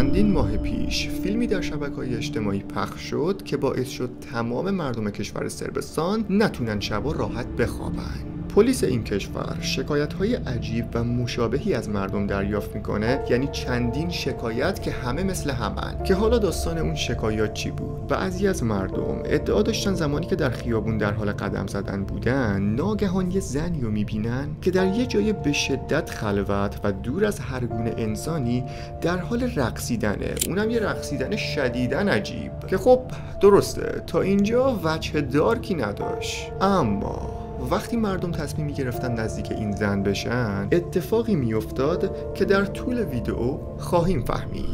چندین ماه پیش فیلمی در شبکه‌های اجتماعی پخش شد که باعث شد تمام مردم کشور صربستان نتونن شبا راحت بخوابن. پلیس این کشور شکایت‌های عجیب و مشابهی از مردم دریافت میکنه، یعنی چندین شکایت که همه مثل همن. که حالا داستان اون شکایات چی بود؟ بعضی از مردم ادعا داشتن زمانی که در خیابون در حال قدم زدن بودن، ناگهان یه زنی رو میبینن که در یه جای به شدت خلوت و دور از هر گونه انسانی در حال رقصیدنه، اونم یه رقصیدن شدیداً عجیب که خب درسته تا اینجا وجه دارکی نداشت. اما وقتی مردم تصمیم گرفتن نزدیک این زن بشن، اتفاقی میافتاد که در طول ویدیو خواهیم فهمید.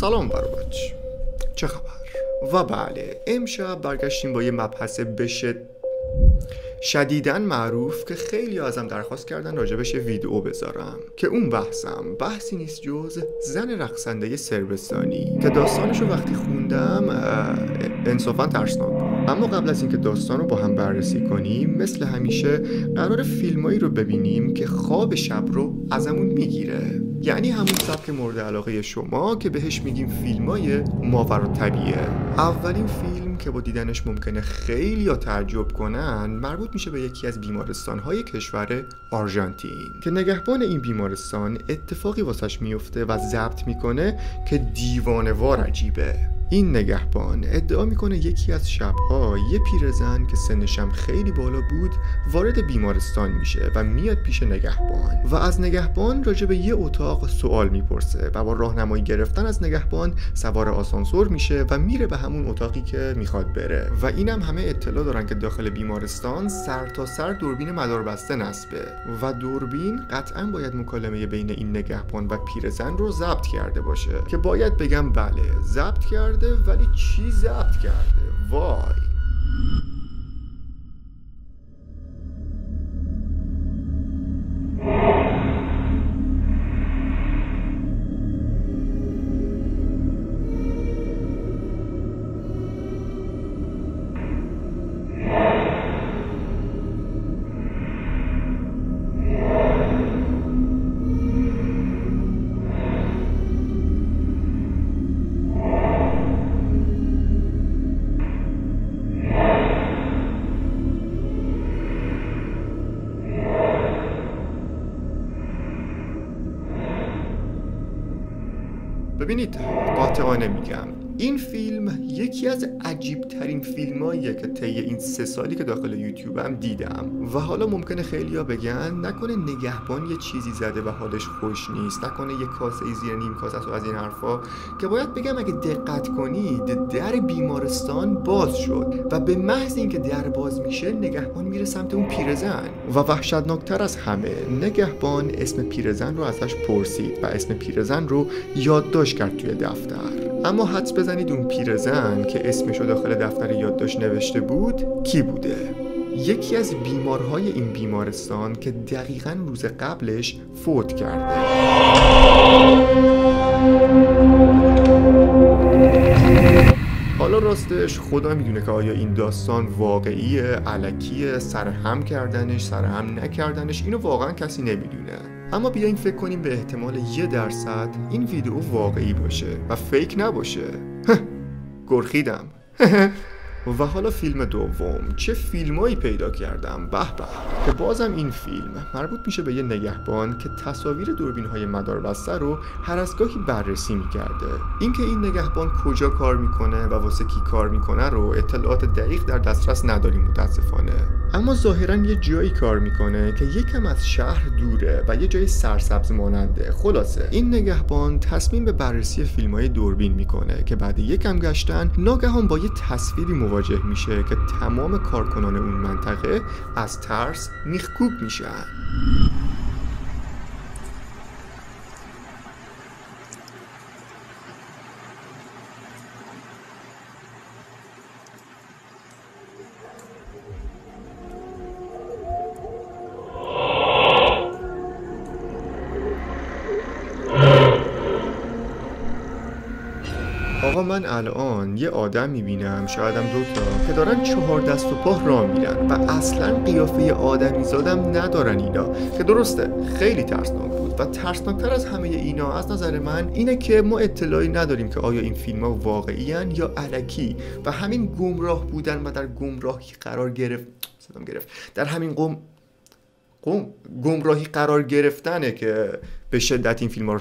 سلام برابچ، چه خبر؟ و بله، امشب برگشتیم با یه مبحث شدیداً معروف که خیلی ازم درخواست کردن راجبش ویدیو بذارم، که اون بحثی نیست جز زن رقصنده صربستانی که داستانشو وقتی خوندم انصافاً ترسناک بود. اما قبل از اینکه داستان رو با هم بررسی کنیم، مثل همیشه قرار فیلمایی رو ببینیم که خواب شب رو ازمون میگیره، یعنی همون سبک مورد علاقه شما که بهش میگیم فیلمای ماورالطبیعه. اولین فیلم که با دیدنش ممکنه خیلی تعجب کنن مربوط میشه به یکی از بیمارستان‌های کشور آرژانتین که نگهبان این بیمارستان اتفاقی واسش میفته و ضبط میکنه که دیوانه‌وار عجیبه. این نگهبان ادعا میکنه یکی از شبها یه پیرزن که سنشم خیلی بالا بود وارد بیمارستان میشه و میاد پیش نگهبان و از نگهبان راجع به یه اتاق سوال میپرسه و با راهنمایی گرفتن از نگهبان سوار آسانسور میشه و میره به همون اتاقی که میخواد بره. و اینم همه اطلاع دارن که داخل بیمارستان سر تا سر دوربین مداربسته نصبه و دوربین قطعا باید مکالمه بین این نگهبان و پیرزن رو ضبط کرده باشه که باید بگم بله ضبط کرده، ولی چی ضبط کرده؟ وای. ببینید، قاطعانه میگم این فیلم یکی از عجیب ترین فیلماییه که طی این 3 سالی که داخل یوتیوبم دیدم. و حالا ممکنه خیلیا بگن نکنه نگهبان یه چیزی زده و حالش خوش نیست، نکنه یه کاسه زیر نیم کاسه و از این حرفا، که باید بگم اگه دقت کنید در بیمارستان باز شد و به محض اینکه در باز میشه نگهبان میره سمت اون پیرزن و وحشتناکتر از همه نگهبان اسم پیرزن رو ازش پرسید و اسم پیرزن رو یادداشت کرد توی دفتر. اما حدس بزنید اون پیرزن که اسمشو داخل دفتر یادداشت نوشته بود کی بوده؟ یکی از بیمارهای این بیمارستان که دقیقاً روز قبلش فوت کرده. حالا راستش خدا میدونه که آیا این داستان واقعیه، الکیه، سرهم کردنش، سرهم نکردنش، اینو واقعا کسی نمیدونه. اما بیاین فکر کنیم به احتمال 1% این ویدیو واقعی باشه و فیک نباشه. گرخیدم. و حالا فیلم دوم، چه فیلمایی پیدا کردم به به، که بازم این فیلم مربوط میشه به یه نگهبان که تصاویر دوربین‌های مداربسته رو هر از گاهی بررسی میکرده. اینکه این نگهبان کجا کار میکنه و واسه کی کار میکنه رو اطلاعات دقیق در دسترس نداریم متاسفانه، اما ظاهراً یه جایی کار میکنه که یکم از شهر دوره و یه جای سرسبز ماننده. خلاصه این نگهبان تصمیم به بررسی فیلم‌های دوربین میکنه که بعد یکم گشتن ناگهان با یه تصویری مواجه میشه که تمام کارکنان اون منطقه از ترس میخکوب میشن. آقا من الان یه آدم میبینم، شایدم 2 تا، که دارن 4 دست و پا راه میرن و اصلا قیافه آدمی زادم ندارن اینا، که درسته خیلی ترسناک بود و ترسناکتر از همه اینا از نظر من اینه که ما اطلاعی نداریم که آیا این فیلم ها واقعی هن یا الکی و همین گمراه بودن و در گمراهی قرار در همین گمراهی قرار گرفتنه که به شدت این فیلم ها رو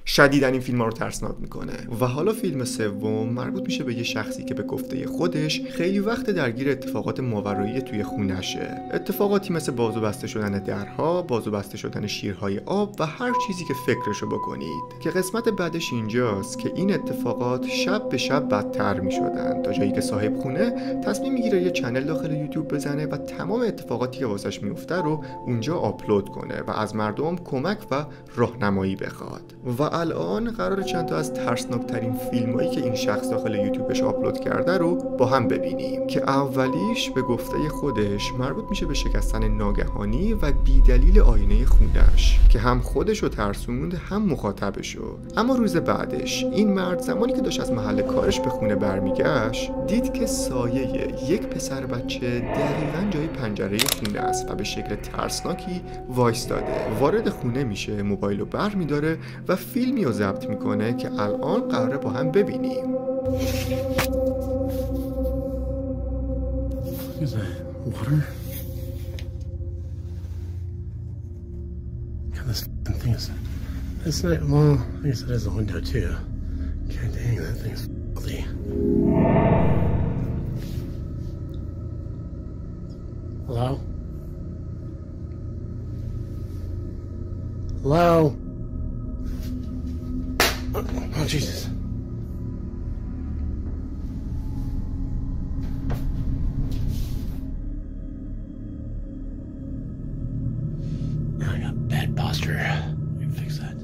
شدیدن این فیلم ها رو ترسناک میکنه. و حالا فیلم سوم مربوط میشه به یه شخصی که به گفته خودش خیلی وقت درگیر اتفاقات ماورایی توی خونشه. اتفاقاتی مثل باز و بسته شدن درها، باز و بسته شدن شیرهای آب و هر چیزی که فکرشو بکنید. که قسمت بعدش اینجاست که این اتفاقات شب به شب بدتر میشدن تا جایی که صاحب خونه تصمیم میگیره یه چنل داخل یوتیوب بزنه و تمام اتفاقاتی که واسش میفته رو اونجا آپلود کنه و از مردم کمک و راهنمایی بخواد. و الان قراره چند تا از ترسناکترین فیلمایی که این شخص داخل یوتیوبش آپلود کرده رو با هم ببینیم که اولیش به گفته خودش مربوط میشه به شکستن ناگهانی و بیدلیل آینه خونش که هم خودشو ترسوند هم مخاطبشو. اما روز بعدش این مرد زمانی که داشت از محل کارش به خونه برمیگشت دید که سایه یک پسر بچه دقیقاً جای پنجره خونه است و به شکل ترسناکی وایستاده. وارد خونه میشه، موبایلو برمیداره و فیلمی رو ضبط میکنه که الان قراره با هم ببینیم. Is that water? God, this thing is... It's not... Well, I guess it is a window, too. God dang, that thing's filthy. Hello? Hello? Oh, Jesus. I got bad posture. We can fix that.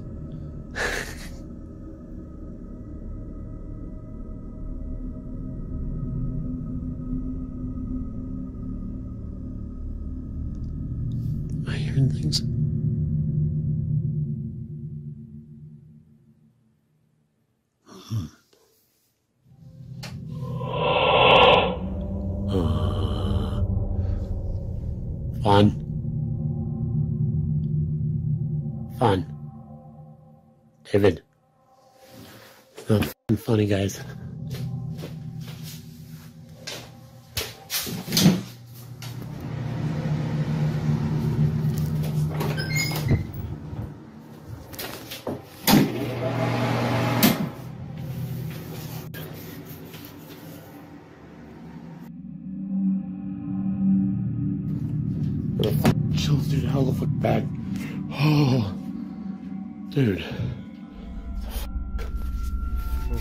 Am I hearing things? Fun. David. It's not funny, guys. Chills, dude. How the fuck bad? Oh, dude.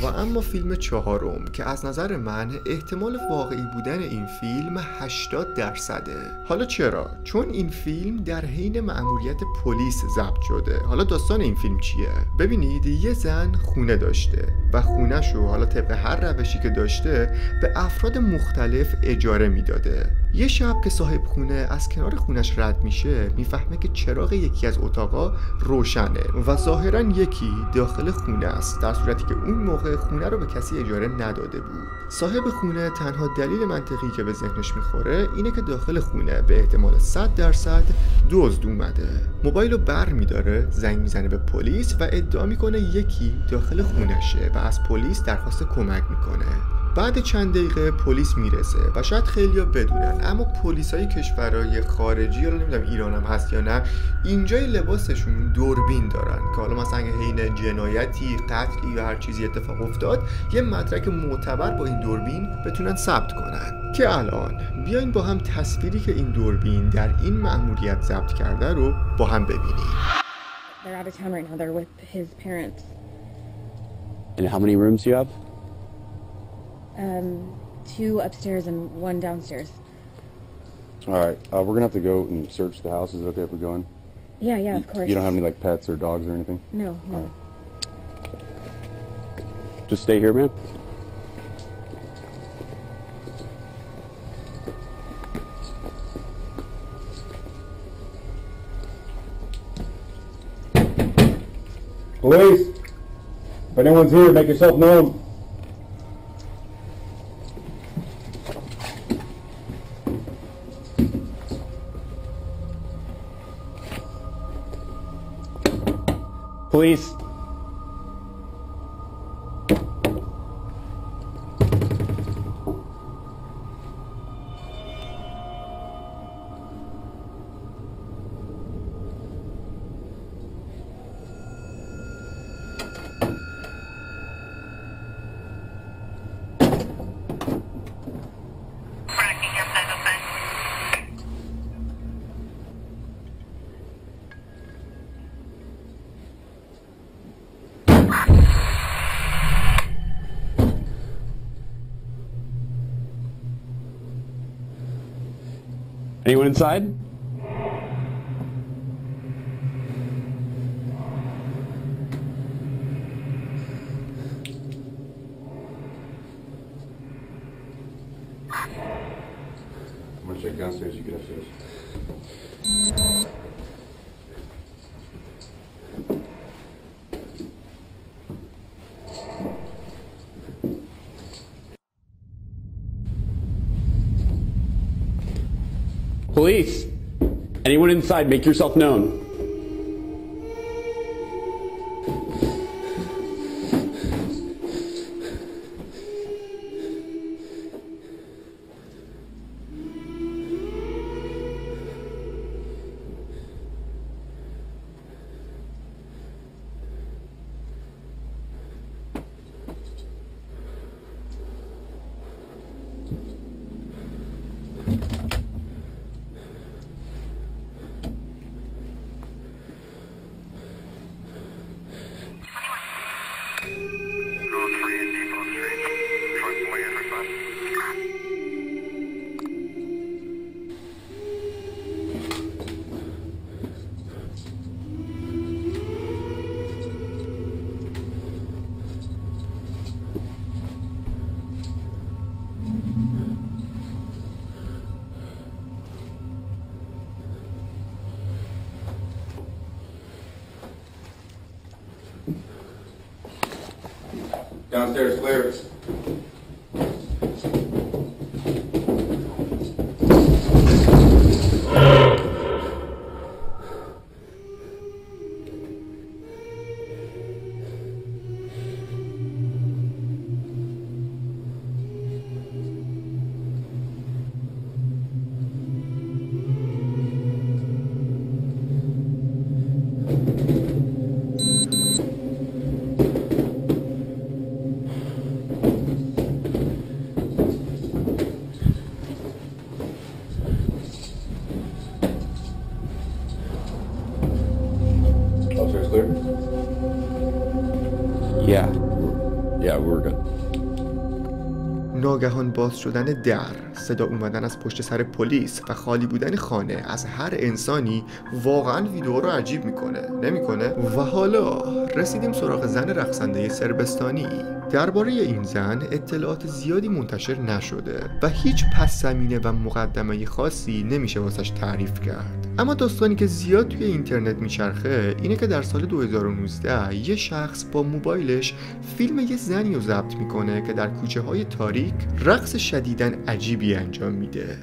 و اما فیلم چهارم که از نظر من احتمال واقعی بودن این فیلم 80%. حالا چرا؟ چون این فیلم در حین مأموریت پلیس ضبط شده. حالا داستان این فیلم چیه؟ ببینید یه زن خونه داشته و خونه‌شو حالا طبق هر روشی که داشته به افراد مختلف اجاره میداده. یه شب که صاحب خونه از کنار خونش رد میشه میفهمه که چراغ یکی از اتاقا روشنه و ظاهرا یکی داخل خونه است، در صورتی که اون موقع خونه رو به کسی اجاره نداده بود. صاحب خونه تنها دلیل منطقی که به ذهنش میخوره اینه که داخل خونه به احتمال 100% دزد اومده. موبایل رو بر میداره، زنگ میزنه به پلیس و ادعا میکنه یکی داخل خونشه و از پلیس درخواست کمک میکنه. بعد چند دقیقه پلیس میرسه و شاید خیلیا بدونن اما پلیسای کشورهای خارجی، حالا نمیدونم ایران هم هست یا نه، اینجای لباسشون دوربین دارن که حالا مثلا حین جنایتی، قتلی یا هر چیزی اتفاق افتاد یه مدرک معتبر با این دوربین بتونن ثبت کنن. که الان بیاین با هم تصویری که این دوربین در این مأموریت ضبط کرده رو با هم ببینیم. They're out of town right now. They're with his parents. And how many rooms do you have? 2 upstairs and 1 downstairs. All right, we're gonna have to go and search the house. Is it okay if we go in? Yeah, of course. You don't have any like pets or dogs or anything? No. Just stay here, man. Police, if anyone's here, make yourself known. Police. Anyone inside? I'm gonna check downstairs, you get upstairs. Police. Anyone inside, make yourself known. Downstairs clear. Upstairs clear? Yeah, we're good. ناگهان باز شدن در، صدا اومدن از پشت سر پلیس و خالی بودن خانه از هر انسانی واقعا ویدیو رو عجیب نمیکنه؟ و حالا رسیدیم سراغ زن رقصنده صربستانی. درباره این زن اطلاعات زیادی منتشر نشده و هیچ پس زمینه و مقدمه خاصی نمیشه واسش تعریف کرد. اما داستانی که زیاد توی اینترنت میچرخه اینه که در سال 2019 یه شخص با موبایلش فیلم یه زنی رو ضبط میکنه که در کوچه های تاریک رقص شدیداً عجیبی انجام میده.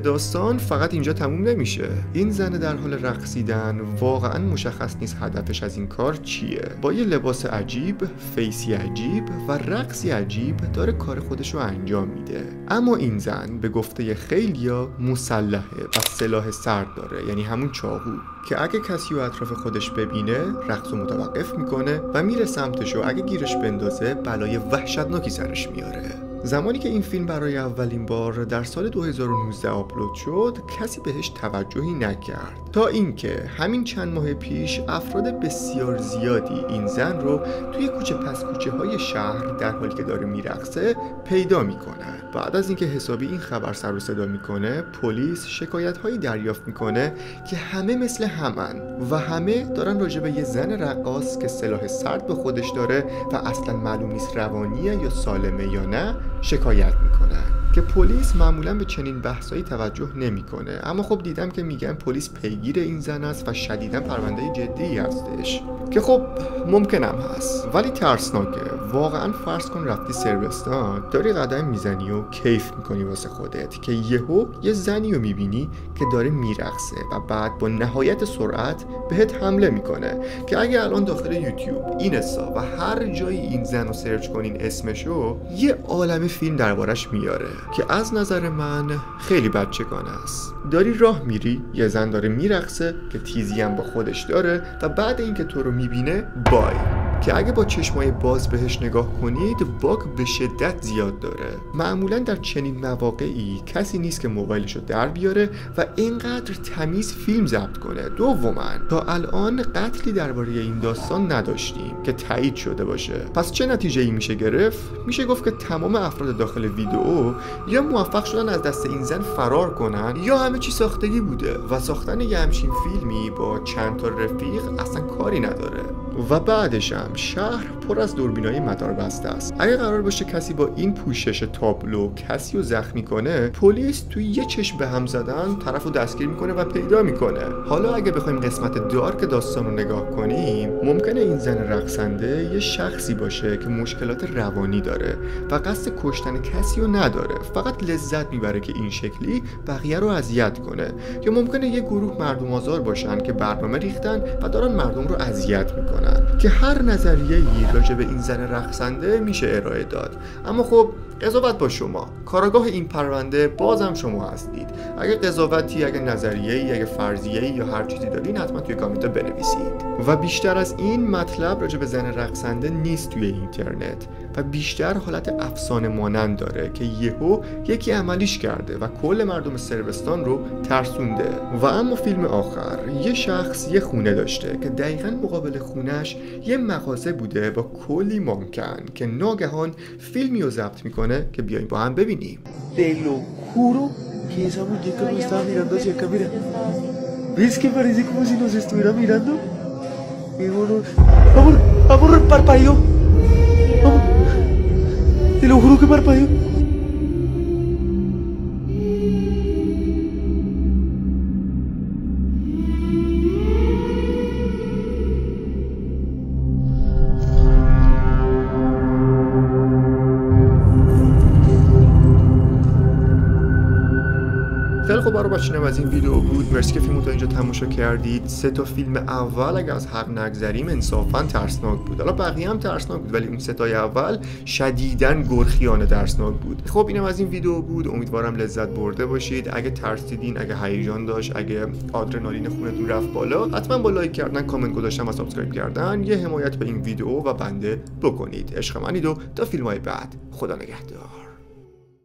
داستان فقط اینجا تموم نمیشه. این زن در حال رقصیدن واقعا مشخص نیست هدفش از این کار چیه. با یه لباس عجیب، فیسی عجیب و رقصی عجیب داره کار خودش رو انجام میده. اما این زن به گفته خیلیا مسلحه و سلاح سرد داره، یعنی همون چاقو، که اگه کسی رو اطراف خودش ببینه رقص رو متوقف میکنه و میره سمتش و اگه گیرش بندازه بلای وحشتناکی سرش میاره. زمانی که این فیلم برای اولین بار در سال 2019 آپلود شد کسی بهش توجهی نکرد، تا اینکه همین چند ماه پیش افراد بسیار زیادی این زن رو توی کوچه پس کوچه های شهر در حالی که داره میرقصه پیدا میکنن. بعد از اینکه حسابی این خبر سر و صدا میکنه، پلیس شکایت هایی دریافت میکنه که همه مثل همن و همه دارن راجع به یه زن رقاص که سلاح سرد به خودش داره و اصلا معلوم نیست روانیه یا سالمه یا نه شکایت میکنن، که پلیس معمولا به چنین بحثایی توجه نمیکنه. اما خب دیدم که میگن پلیس پیگیر این زن است و شدیداً پرونده جدی هستش، که خب ممکنم هست ولی ترسناکه. واقعا فرض کن رفتی صربستان، داری قدم میزنی و کیف میکنی واسه خودت که یهو یه زنی رو میبینی که داره میرقصه و بعد با نهایت سرعت بهت حمله میکنه که اگه الان داخل یوتیوب، اینستا و هر جایی این زن رو سرچ کنین اسمشو، یه عالم فیلم دربارش میاره که از نظر من خیلی بچگانه است. داری راه میری، یه زن داره میرقصه که تیزی هم با خودش داره و بعد اینکه تو رو میبینه بای، که اگه با چشمای باز بهش نگاه کنید باگ به شدت زیاد داره. معمولا در چنین مواقعی کسی نیست که موبایلشو در بیاره و اینقدر تمیز فیلم ضبط کنه. دوما تا الان قتلی درباره این داستان نداشتیم که تایید شده باشه. پس چه نتیجه‌ای میشه گرفت؟ میشه گفت که تمام افراد داخل ویدیو یا موفق شدن از دست این زن فرار کنن یا همه چی ساختگی بوده و ساختن یه همچین فیلمی با چند تا رفیق اصلا کاری نداره. و بعدش هم شهر پر از دوربینای مداربسته است. اگه قرار باشه کسی با این پوشش تابلو کسی رو زخمی کنه، پلیس توی یه چشم به هم زدن طرفو دستگیر میکنه و پیدا میکنه. حالا اگه بخوایم قسمت دارک داستان رو نگاه کنیم، ممکنه این زن رقصنده یه شخصی باشه که مشکلات روانی داره و قصد کشتن کسی رو نداره، فقط لذت میبره که این شکلی بقیه رو اذیت کنه. یا ممکنه یه گروه مردم آزار باشن که برنامه ریختن و دارن مردم رو اذیت میکنن، که هر نظریه‌ای راجع به این زن رقصنده میشه ارائه داد. اما خب قضاوت با شما، کاراگاه این پرونده بازم شما هستید. اگه قضاوتی، اگه نظریه‌ای، اگه فرضیه‌ای یا هر چیزی دارین حتما توی کامنت بنویسید. و بیشتر از این مطلب راجع به زن رقصنده نیست توی اینترنت و بیشتر حالت افسانه مانند داره که یهو یکی عملیش کرده و کل مردم صربستان رو ترسونده. و اما فیلم آخر، یه شخص یه خونه داشته که دقیقاً مقابل خونش یه مغازه بوده با کلی مانکن که ناگهان فیلمی رو ضبط میکنه که بیاین با هم ببینیم. Te lo juro que esa muñeca me estaba mirando hacia acá, mira. ¿Ves que parece como si nos estuviera mirando? Amor, amor, parpadeó. Amor, te lo juro que parpadeó. خیلی خب برای بچینم از این ویدیو بود. مرسی که فیلمو تا اینجا تماشا کردید. 3 تا فیلم اول اگه از حق نگذریم انصافا ترسناک بود. حالا بقیه هم ترسناک بود ولی اون 3 تای اول شدیداً گرخیانه ترسناک بود. خب اینم از این ویدیو بود. امیدوارم لذت برده باشید. اگه ترسیدین، اگه هیجان داشت، اگه آدرنالین خونتون رفت بالا، حتما با لایک کردن، کامنت گذاشتن و سابسکرایب کردن یه حمایت به این ویدیو و بنده بکنید. عشق منید و تا فیلم‌های بعد، خدا نگهدار.